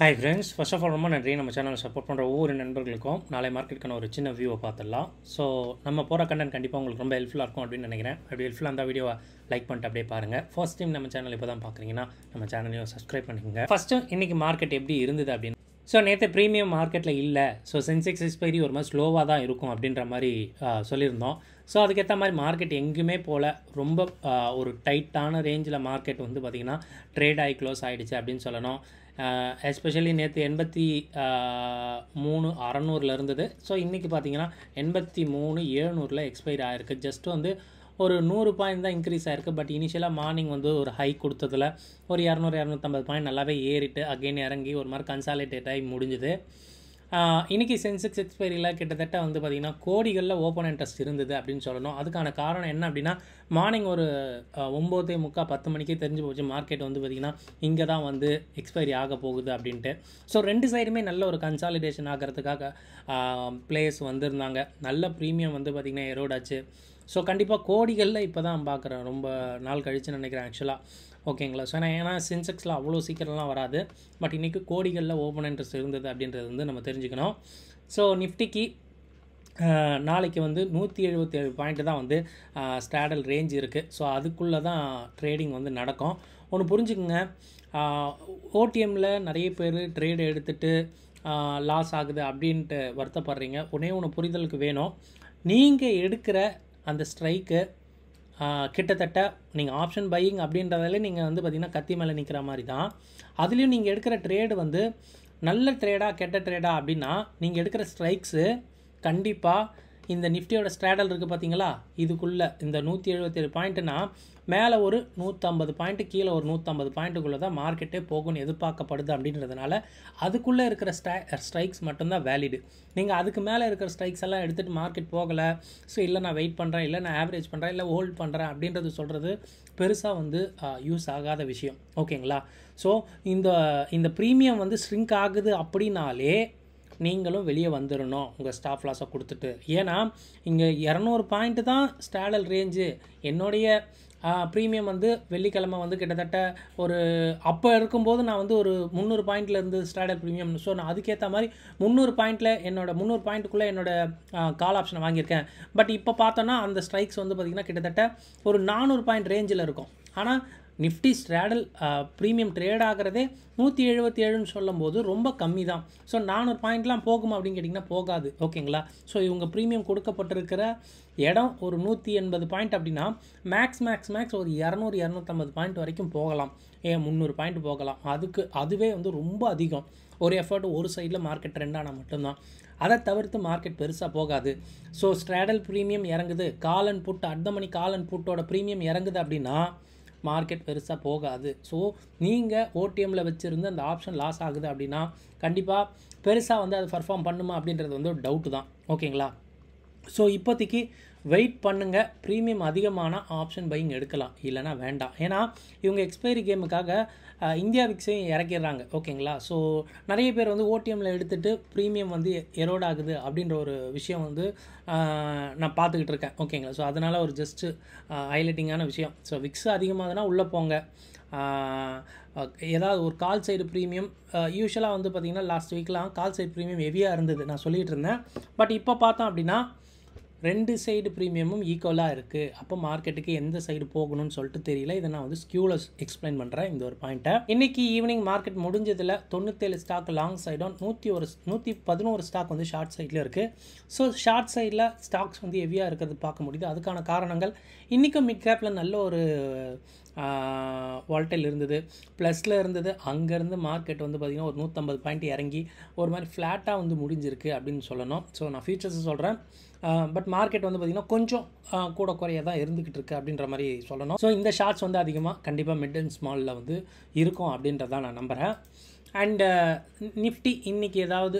Hi friends, first of all ரொம்ப நன்றி நம்ம சேனலை சப்போர்ட் பண்ணுற ஒவ்வொரு நண்பர்களுக்கும். நாளை மார்க்கெட்டுக்கான ஒரு சின்ன வியூவை பார்த்துடலாம். ஸோ நம்ம போகிற கண்டென்ட் கண்டிப்பாக உங்களுக்கு ரொம்ப ஹெல்ப்ஃபுல்லாக இருக்கும் அப்படின்னு நினைக்கிறேன். அப்படி ஹெல்ப்ஃபுல்லாக அந்த வீடியோவை லைக் பண்ணிட்டு அப்படியே பாருங்கள். ஃபர்ஸ்ட் டைம் நம்ம சேனல் இப்போ தான் பார்க்குறீங்கன்னா நம்ம சேனலையும் சப்ஸ்கிரைப் பண்ணிக்கோங்க. ஃபஸ்ட்டு இன்றைக்கி மார்க்கெட் எப்படி இருந்தது அப்படின்னு. ஸோ நேற்று ப்ரீமியம் மார்க்கெட்டில் இல்லை. ஸோ சென்செக்ஸ் எக்ஸ்பைரி ஒரு மாதிரி ஸ்லோவாக தான் இருக்கும் அப்படின்ற மாதிரி சொல்லியிருந்தோம். ஸோ அதுக்கேற்ற மாதிரி மார்க்கெட் எங்கேயுமே போல் ரொம்ப ஒரு டைட்டான ரேஞ்சில் மார்க்கெட் வந்து பார்த்திங்கன்னா ட்ரேட் ஆகி க்ளோஸ் ஆகிடுச்சு அப்படின்னு சொல்லணும். எஸ்பெஷலி நேற்று 83,600 இருந்தது. ஸோ இன்றைக்கி பார்த்தீங்கன்னா 83,700 எக்ஸ்பைரி ஆகிருக்கு. ஜஸ்ட்டு வந்து ஒரு 100 பாயிண்ட் தான் இன்க்ரீஸ் ஆகிருக்கு. பட் இனிஷியலாக மார்னிங் வந்து ஒரு ஹை கொடுத்ததில் ஒரு 200-250 பாயிண்ட் நல்லாவே ஏறிட்டு அகெயின் இறங்கி ஒரு மாதிரி கன்சாலிடேட் ஆகி முடிஞ்சுது. இன்றைக்கி சென்செக்ஸ் எக்ஸ்பைரியில் கிட்டத்தட்ட வந்து பார்த்திங்கன்னா கோடிகளில் ஓப்பன் இன்ட்ரெஸ்ட் இருந்தது அப்படின்னு சொல்லணும். அதுக்கான காரணம் என்ன அப்படின்னா மார்னிங் ஒரு 9:45-10 மணிக்கே தெரிஞ்சு போச்சு மார்க்கெட் வந்து பார்த்திங்கன்னா இங்கே தான் வந்து எக்ஸ்பைரி ஆக போகுது அப்படின்ட்டு. ஸோ ரெண்டு சைடுமே நல்ல ஒரு கன்சாலிடேஷன் ஆகிறதுக்காக பிளேயர்ஸ் வந்திருந்தாங்க. நல்ல ப்ரீமியம் வந்து பார்த்திங்கன்னா எரோடாச்சு. ஸோ கண்டிப்பாக கோடிகளில் இப்போ தான் பார்க்குறேன், ரொம்ப நாள் கழிச்சு நினைக்கிறேன் ஆக்சுவலாக. ஓகேங்களா? ஸோ ஏன்னா சென்செக்ஸில் அவ்வளோ சீக்கிரம்லாம் வராது. பட் இன்றைக்கி கோடிகளில் ஓப்பன் இன்ட்ரெஸ்ட் இருந்தது அப்படின்றது வந்து நம்ம தெரிஞ்சுக்கணும். ஸோ நிஃப்டிக்கு நாளைக்கு வந்து 177 பாயிண்ட்டு தான் வந்து ஸ்டாடல் ரேஞ்ச் இருக்குது. ஸோ அதுக்குள்ளே தான் ட்ரேடிங் வந்து நடக்கும். ஒன்று புரிஞ்சுக்குங்க, ஓடிஎம்மில் நிறைய பேர் ட்ரேடு எடுத்துகிட்டு லாஸ் ஆகுது அப்படின்ட்டு வருத்தப்படுறீங்க. ஒன்று புரிதலுக்கு வேணும். நீங்கள் எடுக்கிற அந்த ஸ்ட்ரைக்கு கிட்டத்தட்ட நீங்கள் ஆப்ஷன் பையிங் அப்படின்றதாலே நீங்கள் வந்து பார்த்திங்கன்னா கத்தி மேலே நிற்கிற மாதிரி தான். அதுலேயும் நீங்கள் எடுக்கிற ட்ரேடு வந்து நல்ல ட்ரேடாக கெட்ட ட்ரேடா அப்படின்னா நீங்கள் எடுக்கிற ஸ்ட்ரைக்ஸு கண்டிப்பாக இந்த நிஃப்டியோட ஸ்ட்ராடல் இருக்குது பார்த்தீங்களா, இதுக்குள்ளே இந்த 177 பாயிண்ட்டுனா மேலே ஒரு 150 பாயிண்ட்டு, கீழே ஒரு 150 பாயிண்ட்டுக்குள்ளே தான் மார்க்கெட்டே போகும்னு எதிர்பார்க்கப்படுது அப்படின்றதுனால அதுக்குள்ளே இருக்கிற ஸ்ட்ரைக்ஸ் மட்டும்தான் வேலிடு. நீங்கள் அதுக்கு மேலே இருக்கிற ஸ்ட்ரைக்ஸ் எல்லாம் எடுத்துகிட்டு மார்க்கெட் போகலை, ஸோ இல்லை நான் வெயிட் பண்ணுறேன், இல்லை நான் ஆவரேஜ் பண்ணுறேன், இல்லை ஹோல்ட் பண்ணுறேன் அப்படின்றது சொல்கிறது பெருசாக வந்து யூஸ் ஆகாத விஷயம். ஓகேங்களா? ஸோ இந்த ப்ரீமியம் வந்து ஸ்ரிங்க் ஆகுது அப்படின்னாலே நீங்களும் வெளியே வந்துடணும் உங்கள் ஸ்டாப் லாஸை கொடுத்துட்டு. ஏன்னா இங்கே 200 பாயிண்ட்டு தான் ஸ்டாடல் ரேஞ்சு. என்னுடைய ப்ரீமியம் வந்து வெள்ளிக்கிழமை வந்து கிட்டத்தட்ட ஒரு அப்போ இருக்கும்போது நான் வந்து ஒரு 300 பாயிண்டில் இருந்து ஸ்டாடல் ப்ரீமியம். ஸோ நான் அதுக்கேற்ற மாதிரி 300 பாயிண்டில் 300 பாயிண்ட்டுக்குள்ளே கால் ஆப்ஷனை வாங்கியிருக்கேன். பட் இப்போ பார்த்தோன்னா அந்த ஸ்ட்ரைக்ஸ் வந்து பார்த்திங்கன்னா கிட்டத்தட்ட ஒரு 400 பாயிண்ட் ரேஞ்சில் இருக்கும். ஆனால் நிஃப்டி ஸ்ட்ராடல் ப்ரீமியம் ட்ரேட் ஆகிறதே 177ன்னு சொல்லும்போது ரொம்ப கம்மி தான். ஸோ 400 பாயிண்ட்லாம் போகுமா அப்படின்னு கேட்டிங்கன்னா போகாது. ஓகேங்களா? ஸோ இவங்க ப்ரீமியம் கொடுக்கப்பட்டிருக்கிற இடம் ஒரு 180 பாயிண்ட் அப்படின்னா மேக்ஸ் ஒரு 200-250 பாயிண்ட் வரைக்கும் போகலாம். 300 பாயிண்ட் போகலாம். அதுவே வந்து ரொம்ப அதிகம். ஒரு எஃபர்ட் ஒரு சைடில் மார்க்கெட் ட்ரெண்ட் ஆனால் மட்டும்தான். அதை தவிர்த்து மார்க்கெட் பெருசாக போகாது. ஸோ ஸ்ட்ராடல் ப்ரீமியம் இறங்குது, call and put at the money call and புட்டோட ப்ரீமியம் இறங்குது அப்படின்னா மார்க்கெட் பெருசாக போகாது. ஸோ நீங்கள் ஓடிஎம்மில் வச்சுருந்து அந்த ஆப்ஷன் லாஸ் ஆகுது அப்படின்னா கண்டிப்பாக பெருசாக வந்து அது பர்ஃபார்ம் பண்ணுமா அப்படின்றது வந்து ஒரு டவுட்டு தான். ஓகேங்களா? ஸோ இப்போதைக்கு வெயிட் பண்ணுங்கள். ப்ரீமியம் அதிகமான ஆப்ஷன் பையிங் எடுக்கலாம், இல்லைனா வேண்டாம். ஏன்னா இவங்க எக்ஸ்பைரி கேமுக்காக இந்தியா விக்ஸையும் இறக்கிடுறாங்க. ஓகேங்களா? ஸோ நிறைய பேர் வந்து ஓடிஎம்மில் எடுத்துகிட்டு ப்ரீமியம் வந்து எரோட் ஆகுது அப்படின்ற ஒரு விஷயம் வந்து நான் பார்த்துக்கிட்டு இருக்கேன். ஓகேங்களா? ஸோ அதனால் ஒரு ஜஸ்ட்டு ஹைலைட்டிங்கான விஷயம். ஸோ விக்ஸ் அதிகமாகதுன்னா உள்ளே போங்க. ஏதாவது ஒரு கால் சைடு ப்ரீமியம் யூஸ்வலாக வந்து பார்த்திங்கன்னா லாஸ்ட் வீக்லாம் கால் சைடு ப்ரீமியம் ஹெவியாக இருந்தது, நான் சொல்லிகிட்டு இருந்தேன். பட் இப்போ பார்த்தோம் அப்படின்னா ரெண்டு சைடு ப்ரீமியமும் ஈக்குவலாக இருக்குது. அப்போ மார்க்கெட்டுக்கு எந்த சைடு போகணும்னு சொல்லிட்டு தெரியல. இதை நான் வந்து ஸ்கியூவில் எக்ஸ்பிளைன் பண்ணுறேன் இந்த ஒரு பாயிண்ட்டை. இன்றைக்கி ஈவினிங் மார்க்கெட் முடிஞ்சதில் 97 ஸ்டாக் லாங் சைடும் 111 ஸ்டாக் வந்து ஷார்ட் சைடில் இருக்குது. ஸோ ஷார்ட் சைடில் ஸ்டாக்ஸ் வந்து ஹெவியாக இருக்கிறது பார்க்க முடியுது. அதுக்கான காரணங்கள் இன்றைக்கும் மிட் கேப்பில் நல்ல ஒரு வால்டைல் இருந்தது, ப்ளஸில் இருந்தது. அங்கேருந்து மார்க்கெட் வந்து பார்த்திங்கன்னா ஒரு 150 பாயிண்ட் இறங்கி ஒரு மாதிரி ஃப்ளாட்டாக வந்து முடிஞ்சிருக்கு அப்படின்னு சொல்லணும். ஸோ நான் ஃபியூச்சர்ஸை சொல்கிறேன். பட் மார்க்கெட் வந்து பார்த்திங்கன்னா கொஞ்சம் கூட குறைய தான் இருந்துக்கிட்டு இருக்குது அப்படின்ற மாதிரி சொல்லணும். ஸோ இந்த ஷார்ட்ஸ் வந்து அதிகமாக கண்டிப்பாக மிட் அண்ட் ஸ்மாலில் வந்து இருக்கும் அப்படின்றதான் நான் நம்புகிறேன். அண்டு நிஃப்டி இன்றைக்கி ஏதாவது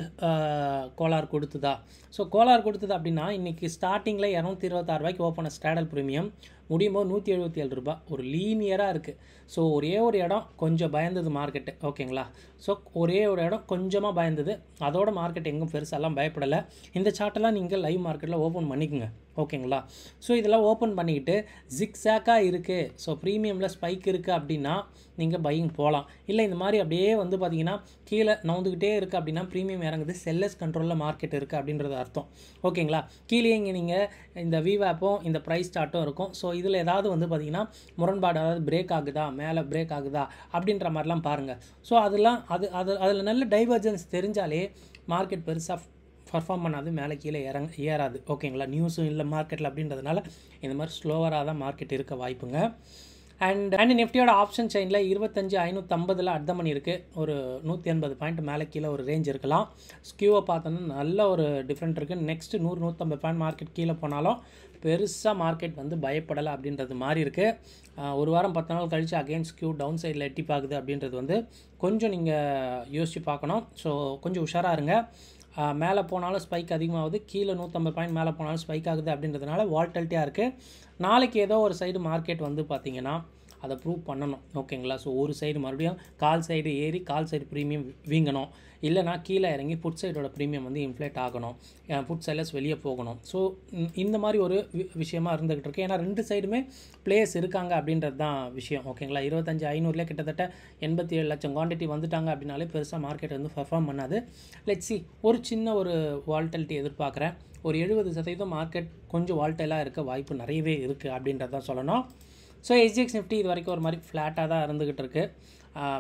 கோலார் கொடுத்துதா? ஸோ கோலார் கொடுத்தது அப்படின்னா இன்றைக்கி ஸ்டார்டிங்கில் 226 ரூபாய்க்கு ஓப்பன் ஸ்டாடல் ப்ரீமியம் முடியும்போது ரூ. 177 ஒரு லீனியராக இருக்குது. ஸோ ஒரே ஒரு இடம் கொஞ்சம் பயந்தது மார்க்கெட்டு, ஓகேங்களா. ஸோ ஒரே ஒரு இடம் கொஞ்சமாக பயந்தது, அதோட மார்க்கெட் எங்கும் பெருசாலாம் பயப்படலை. இந்த சார்ட்டெல்லாம் நீங்கள் லைவ் மார்க்கெட்டில் ஓப்பன் பண்ணிக்கோங்க, ஓகேங்களா. ஸோ இதெல்லாம் ஓப்பன் பண்ணிக்கிட்டு ஜிக்ஸாக்காக இருக்குது, ஸோ ப்ரீமியமில் ஸ்பைக் இருக்குது அப்படின்னா நீங்கள் பையிங் போகலாம். இல்லை இந்த மாதிரி அப்படியே வந்து பார்த்தீங்கன்னா கீழே நவுந்துக்கிட்டே இருக்குது அப்படின்னா ப்ரீமியம் இறங்குது, செல்லர்ஸ் கண்ட்ரோலில் மார்க்கெட் இருக்குது அப்படின்றது அர்த்தம், ஓகேங்களா. கீழே இங்கே நீங்கள் இந்த விவேப்பும் இந்த ப்ரைஸ் சார்ட்டும் இருக்கும். ஸோ இதில் ஏதாவது வந்து பார்த்தீங்கன்னா முரண்பாடு, அதாவது பிரேக் ஆகுதா, மேலே பிரேக் ஆகுதா அப்படின்ற மாதிரிலாம் பாருங்கள். ஸோ அதெல்லாம் அதில் நல்ல டைவர்ஜன்ஸ் தெரிஞ்சாலே மார்க்கெட் பெருசாக பர்ஃபார்ம் பண்ணாது, மேலே கீழே ஏறாது, ஓகேங்களா. நியூஸும் இல்லை மார்க்கெட்டில் அப்படின்றதுனால இந்த மாதிரி ஸ்லோவராக தான் மார்க்கெட் இருக்க வாய்ப்புங்க. அண்ட் நிஃப்டியோட ஆப்ஷன் செயினில் 25,550 அட் த மணி இருக்குது. ஒரு 180 பாயிண்ட் மேலே கீழே ஒரு ரேஞ்ச் இருக்கலாம். ஸ்கியூவை பார்த்தோன்னா நல்ல ஒரு டிஃப்ரெண்ட் இருக்குது. நெக்ஸ்ட்டு 100-150 பாயிண்ட் மார்க்கெட் கீழே போனாலும் பெருசாக மார்க்கெட் வந்து பயப்படலை அப்படின்றது மாதிரி இருக்குது. ஒரு வாரம் 10 நாள் கழித்து அகெயின் ஸ்கியூ டவுன் சைடில் எட்டி பார்க்குது அப்படின்றது வந்து கொஞ்சம் நீங்கள் யோசித்து பார்க்கணும். ஸோ கொஞ்சம் உஷாராக இருங்க. மேலே போனாலும் ஸ்பைக் அதிகமாகுது, கீழே 150 பாயிண்ட் மேலே போனாலும் ஸ்பைக் ஆகுது அப்படின்றதுனால வால்டலிட்டியாக இருக்குது. நாளைக்கு ஏதோ ஒரு சைடு மார்க்கெட் வந்து பார்த்திங்கன்னா அதை ப்ரூவ் பண்ணணும், ஓகேங்களா. ஸோ ஒரு சைடு மறுபடியும் கால் சைடு ஏறி கால் சைடு ப்ரீமியம் வீங்கணும், இல்லைனா கீழே இறங்கி புட் சைடோட ப்ரீமியம் வந்து இன்ஃப்ளேட் ஆகணும், புட் செல்லர்ஸ் வெளியே போகணும். ஸோ இந்த மாதிரி ஒரு விஷயமா இருந்துகிட்டு இருக்கு. ஏன்னா 2 சைடுமே பிளேயர்ஸ் இருக்காங்க அப்படின்றது தான் விஷயம், ஓகேங்களா. 25,500 கிட்டத்தட்ட 87 லட்சம் குவான்டிட்டி வந்துட்டாங்க அப்படின்னாலே பெருசாக மார்க்கெட் வந்து பர்ஃபார்ம் பண்ணாது. லெட்ஸ் சி, ஒரு சின்ன ஒரு வால்டலிட்டி எதிர்பார்க்குறேன். ஒரு 70% மார்க்கெட் கொஞ்சம் வால்டைலாக இருக்க வாய்ப்பு நிறையவே இருக்குது அப்படின்றது தான் சொல்லணும். ஸோ SGX நிஃப்டி இது வரைக்கும் ஒரு மாதிரி ஃப்ளாட்டாக தான் இருந்துக்கிட்டு இருக்குது.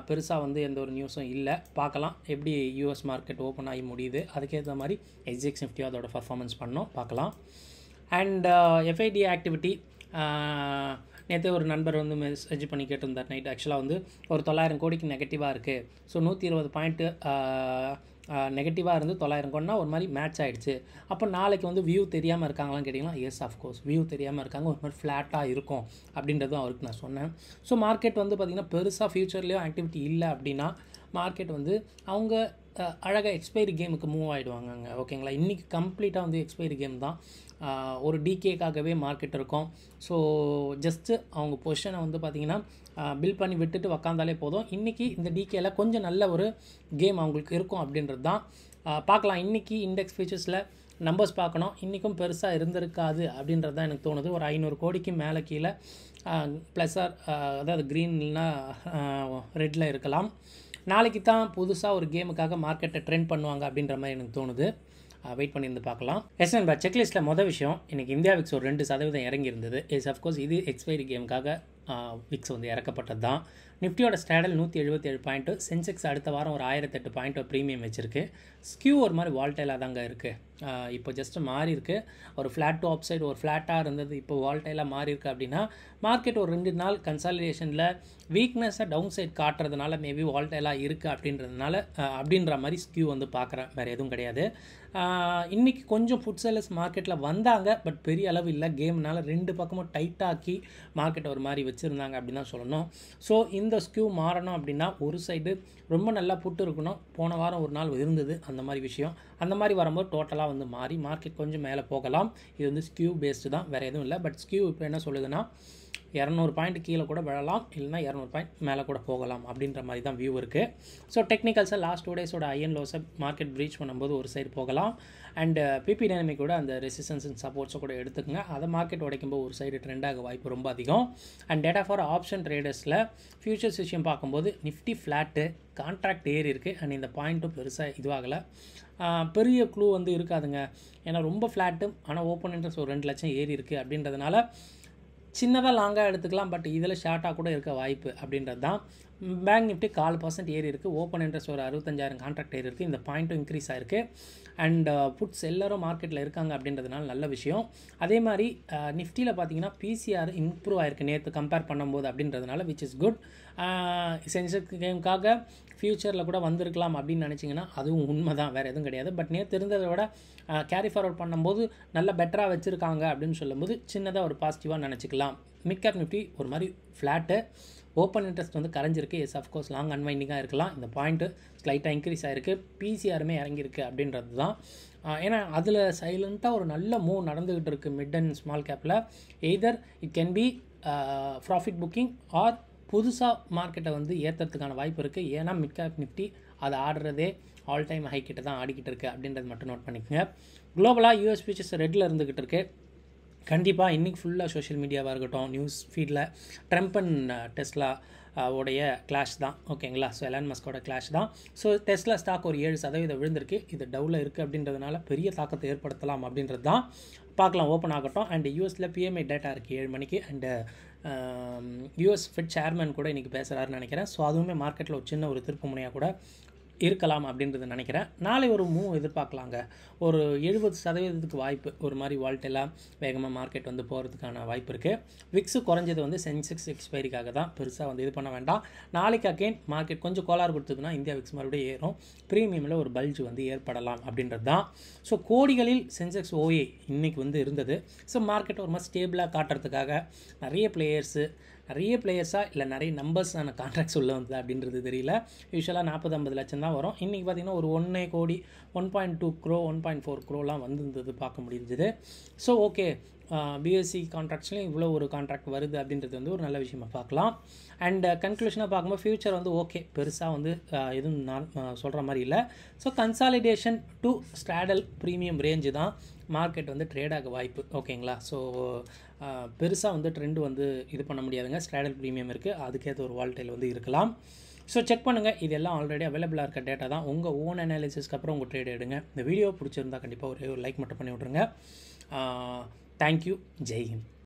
பெருசாக வந்து எந்த ஒரு நியூஸும் இல்லை. பார்க்கலாம் எப்படி யூஎஸ் மார்க்கெட் ஓப்பன் ஆகி முடியுது, அதுக்கேற்ற மாதிரி SGX நிஃப்டியும் அதோட பர்ஃபார்மன்ஸ் பண்ணோம், பார்க்கலாம். அண்ட் FID ஆக்டிவிட்டி, நேற்று ஒரு நண்பர் வந்து மெசேஜ் பண்ணி கேட்டிருந்தார் நைட். ஆக்சுவலாக வந்து ஒரு 900 கோடிக்கு நெகட்டிவாக இருக்குது. ஸோ 120 பாயிண்ட்டு நெகட்டிவாக இருந்து 900 கோடினா ஒரு மாதிரி மேட்ச் ஆகிடுச்சு. அப்போ நாளைக்கு வந்து வியூ தெரியாமல் இருக்காங்களான்னு கேட்டிங்கன்னா எஸ் ஆஃப்கோர்ஸ் வியூ தெரியாமல் இருக்காங்க, ஒரு மாதிரி ஃப்ளாட்டாக இருக்கும் அப்படின்றதும் அவருக்கு நான் சொன்னேன். ஸோ மார்க்கெட் வந்து பார்த்திங்கன்னா பெருசாக ஃப்யூச்சர்லேயும் ஆக்டிவிட்டி இல்லை அப்படின்னா மார்க்கெட் வந்து அவங்க அழகாக எக்ஸ்பைரி கேமுக்கு மூவ் ஆகிடுவாங்கங்க, ஓகேங்களா. இன்றைக்கி கம்ப்ளீட்டாக வந்து எக்ஸ்பைரி கேம் தான். ஒரு டிகேக்காகவே மார்க்கெட் இருக்கும். ஸோ ஜஸ்ட்டு அவங்க பொசிஷனை வந்து பார்த்திங்கன்னா பில் பண்ணி விட்டுட்டு உக்காந்தாலே போதும். இன்றைக்கி இந்த டிகேயில் கொஞ்சம் நல்ல ஒரு கேம் அவங்களுக்கு இருக்கும் அப்படின்றது தான். பார்க்கலாம், இன்றைக்கி இண்டெக்ஸ் ஃபியூச்சர்ஸில் நம்பர்ஸ் பார்க்கணும். இன்றைக்கும் பெருசாக இருந்திருக்காது அப்படின்றது தான் எனக்கு தோணுது. ஒரு 500 கோடிக்கு மேலே கீழே ப்ளஸ்ஸார், அதாவது க்ரீன் இல்லைனா ரெட்டில் இருக்கலாம். நாளைக்கு தான் புதுசாக ஒரு கேமுக்காக மார்க்கெட்டை ட்ரெண்ட் பண்ணுவாங்க அப்படின்ற மாதிரி எனக்கு தோணுது. வெயிட் பண்ணியிருந்து பார்க்கலாம். எஸ் நண்பா, செக்லிஸ்ட்டில் மொதல் விஷயம், இன்றைக்கி இந்தியா விக்ஸ் ஒரு 2% இறங்கி இருந்தது. அஃப்கோர்ஸ் இது எக்ஸ்பைரி கேமுக்காக விக்ஸ் வந்து இறக்கப்பட்டது தான். நிஃப்டியோட ஸ்டாடல் 177 பாயிண்ட்டு, சென்செக்ஸ் அடுத்த வாரம் ஒரு 1008 பாயிண்ட் ப்ரீமியம் வச்சுருக்கு. ஸ்கியூ ஒரு மாதிரி வால்டைலாக தாங்க இருக்குது. இப்போ ஜஸ்ட்டு மாறி இருக்குது. ஒரு ஃப்ளாட் டு அப் சைடு ஒரு ஃப்ளாட்டாக இருந்தது, இப்போ வால்டைலாக மாறி இருக்குது அப்படின்னா மார்க்கெட் ஒரு 2 நாள் கன்சாலிடேஷனில் வீக்னஸை டவுன் சைட் காட்டுறதுனால மேபி வால்டைலாக இருக்குது அப்படின்ற மாதிரி ஸ்கியூ வந்து பார்க்குறேன், வேறு எதுவும் கிடையாது. இன்றைக்கி கொஞ்சம் ஃபுட் செல்லர்ஸ் மார்க்கெட்டில் வந்தாங்க, பட் பெரிய அளவு இல்லை. கேம்னால 2 பக்கமும் டைட்டாக்கி மார்க்கெட்டை ஒரு மாதிரி வச்சுருந்தாங்க அப்படின்னு தான் சொல்லணும். ஸோ இந்த ஸ்கியூ மாறணும் அப்படின்னா ஒரு சைடு ரொம்ப நல்லா புட்டு இருக்கணும். போன வாரம் ஒரு நாள் இருந்தது அந்த மாதிரி விஷயம். அந்த மாதிரி வரும்போது டோட்டலாக வந்து மாறி மார்க்கெட் கொஞ்சம் மேலே போகலாம். இது வந்து ஸ்கியூ பேஸ்டு தான், வேறு எதுவும் இல்லை. பட் ஸ்கியூ இப்போ என்ன சொல்லுதுன்னா 200 பாயிண்ட் கீழே கூட விழலாம், இல்லைனா 200 பாயிண்ட் மேலே கூட போகலாம் அப்படின்ற மாதிரி தான் வியூ இருக்குது. ஸோ டெக்னிக்கல்ஸாக லாஸ்ட் 2 டேஸோட ஐஎன் லோஸை மார்க்கெட் ப்ரீச் பண்ணும்போது ஒரு சைடு போகலாம். அண்ட் பிபி டைனமிக்கோட அந்த ரெசிஸ்டன்ஸ் அண்ட் சப்போர்ட்ஸை கூட எடுத்துக்கங்க. அதை மார்க்கெட் உடைக்கும்போது ஒரு சைடு ட்ரெண்டாக வாய்ப்பு ரொம்ப அதிகம். அண்ட் டேட்டா ஃபார் ஆப்ஷன் ட்ரேடர்ஸில் ஃபியூச்சர்ஸ் விஷயம் பார்க்கும்போது நிஃப்டி ஃப்ளாட்டு, கான்ட்ராக்ட் ஏறி இருக்குது. அண்ட் இந்த பாயிண்ட்டும் பெருசாக இதுவாகலை. பெரிய க்ளூ வந்து இருக்காதுங்க, ஏன்னா ரொம்ப ஃப்ளாட்டு, ஆனால் ஓப்பன் இன்ட்ரெஸ்ட் ஒரு 2 லட்சம் ஏறி இருக்குது அப்படின்றதுனால சின்னதாக லாங்காக எடுத்துக்கலாம். பட் இதில் ஷார்ட்டாக கூட இருக்க வாய்ப்பு அப்படின்றது தான். பேங்க் நிஃப்டி 4% ஏறி இருக்குது. ஓப்பன் இன்ட்ரெஸ்ட் ஒரு 65,000 கான்ட்ராக்ட் ஏறி இருக்குது. இந்த பாயிண்ட்டும் இன்க்ரீஸ் ஆகிருக்கு. அண்ட் புட்ஸ் எல்லாரும் மார்க்கெட்டில் இருக்காங்க அப்படின்றதுனால நல்ல விஷயம். அதே மாதிரி நிஃப்டியில் பார்த்தீங்கன்னா பிசிஆர் இம்ப்ரூவ் ஆகிருக்கு நேற்று கம்பேர் பண்ணும்போது அப்படின்றதுனால, விச் இஸ் குட். சென்செக்ஸ் கேமுக்காக ஃப்யூச்சரில் கூட வந்திருக்கலாம் அப்படின்னு நினச்சிங்கன்னா அதுவும் உண்மை தான், வேறு எதுவும் கிடையாது. பட் நேற்று இருந்ததை விட கேரி ஃபார்வர்ட் பண்ணும்போது நல்லா பெட்டராக வச்சுருக்காங்க அப்படின்னு சொல்லும்போது சின்னதாக ஒரு பாசிட்டிவாக நினச்சிக்கலாம். மிட் கேப் நிஃப்டி ஒரு மாதிரி ஃப்ளாட்டு, ஓப்பன் இன்ட்ரெஸ்ட் வந்து கரைஞ்சிருக்கு. எஸ் அஃப்கோர்ஸ் லாங் அன்வைண்டிங்காக இருக்கலாம். இந்த பாயிண்ட்டு ஸ்லைட்டாக இன்க்ரீஸ் ஆகிருக்கு. பிசிஆருமே இறங்கியிருக்கு அப்படின்றது தான். ஏன்னா அதில் சைலண்ட்டாக ஒரு நல்ல மூவ் நடந்துக்கிட்டு இருக்குது மிட் அண்ட் ஸ்மால் கேப்பில். Either it can be profit booking or புதுசாக மார்க்கெட்டை வந்து ஏற்றுறதுக்கான வாய்ப்பு இருக்குது. ஏன்னா மிட் கேப் நிஃப்டி அதை ஆடுறதே ஆல் டைம் ஹை கிட்ட தான் ஆடிக்கிட்டு இருக்குது அப்படின்றது மட்டும் நோட் பண்ணிக்கோங்க. குளோபலாக யூஎஸ் ஃபியூச்சர்ஸ் ரெட்டில் இருந்துக்கிட்டு இருக்குது. கண்டிப்பாக இன்றைக்கி ஃபுல்லாக சோஷியல் மீடியாவாக இருக்கட்டும், நியூஸ் ஃபீல்டில் ட்ரம்ப் அண்ட் டெஸ்லா உடைய கிளாஷ் தான். ஓகேங்களா? ஸோ எலான் மஸ்கோட கிளாஷ் தான். ஸோ டெஸ்லா ஸ்டாக் ஒரு 7% விழுந்திருக்கு. இது டவுனில் இருக்குது அப்படின்றதுனால பெரிய தாக்கத்தை ஏற்படுத்தலாம் அப்படின்றது தான். பார்க்கலாம், ஓப்பன் ஆகட்டும். அண்ட் யூஎஸில் பிஎம்ஐ டேட்டா இருக்குது 7 மணிக்கு. அண்டு யூஎஸ் ஃபெட் சேர்மன் கூட இன்றைக்கி பேசுகிறாருன்னு நினைக்கிறேன். ஸோ அதுவுமே மார்க்கெட்டில் ஒரு சின்ன ஒரு திருப்பு முனையாக கூட இருக்கலாம் அப்படின்றது நினைக்கிறேன். நாளை ஒரு மூவ் எதிர்பார்க்கலாங்க. ஒரு 70% வாய்ப்பு. ஒரு மாதிரி வால்டெல்லாம் வேகமாக மார்க்கெட் வந்து போகிறதுக்கான வாய்ப்பு இருக்குது. விக்ஸு குறைஞ்சது வந்து சென்செக்ஸ் எக்ஸ்பைரிக்காக தான், பெருசாக வந்து இது பண்ண வேண்டாம். நாளைக்கு அகெயின் மார்க்கெட் கொஞ்சம் கோளாறு கொடுத்ததுன்னா இந்தியா விக்ஸ் மறுபடியும் ஏறும். ப்ரீமியமில் ஒரு பல்ஜ் வந்து ஏற்படலாம் அப்படின்றது தான். ஸோ கோடிகளில் சென்செக்ஸ் ஓஏ இன்றைக்கி வந்து இருந்தது. ஸோ மார்க்கெட் ஒரு மாதிரி ஸ்டேபிளாக காட்டுறதுக்காக நிறைய பிளேயர்ஸாக இல்லை நிறைய நம்பர்ஸான கான்ட்ராக்ட்ஸ் உள்ள வந்தது அப்படின்றது தெரியல. யூஸ்வலாக 40-50 லட்சம் தான் வரும். இன்றைக்கி பார்த்திங்கன்னா ஒரு 1 கோடி 1.2 crore 1.4 crore வந்திருந்தது பார்க்க முடிஞ்சது. ஸோ ஓகே, பிஎஸ்சி கான்ட்ராக்ட்ஸ்லையும் இவ்வளோ ஒரு கான்ட்ராக்ட் வருது அப்படின்றது வந்து ஒரு நல்ல விஷயமாக பார்க்கலாம். அண்ட் கன்க்ளூஷனாக பார்க்கும்போது ஃபியூச்சர் வந்து ஓகே, பெருசாக வந்து எதுவும் நான் சொல்கிற மாதிரி இல்லை. So consolidation to ஸ்ட்ராடல் premium range தான் மார்க்கெட் வந்து ட்ரேடாக வாய்ப்பு. ஓகேங்களா? ஸோ பெருசாக வந்து ட்ரெண்டு வந்து இது பண்ண முடியாதுங்க. ஸ்ட்ராடல் ப்ரீமியம் இருக்குது, அதுக்கேற்ற ஒரு வால்டைல் வந்து இருக்கலாம். ஸோ செக் பண்ணுங்கள். இதெல்லாம் ஆல்ரெடி அவைலபிளாக இருக்க டேட்டா தான். உங்கள் ஓன் அனாலிசிஸ்க்கு அப்புறம் உங்கள் ட்ரேட் எடுங்க. இந்த வீடியோ பிடிச்சிருந்தா கண்டிப்பாக ஒரு லைக் மட்டும் பண்ணி விட்ருங்க. தேங்க்யூ. ஜெய் ஹிந்த்.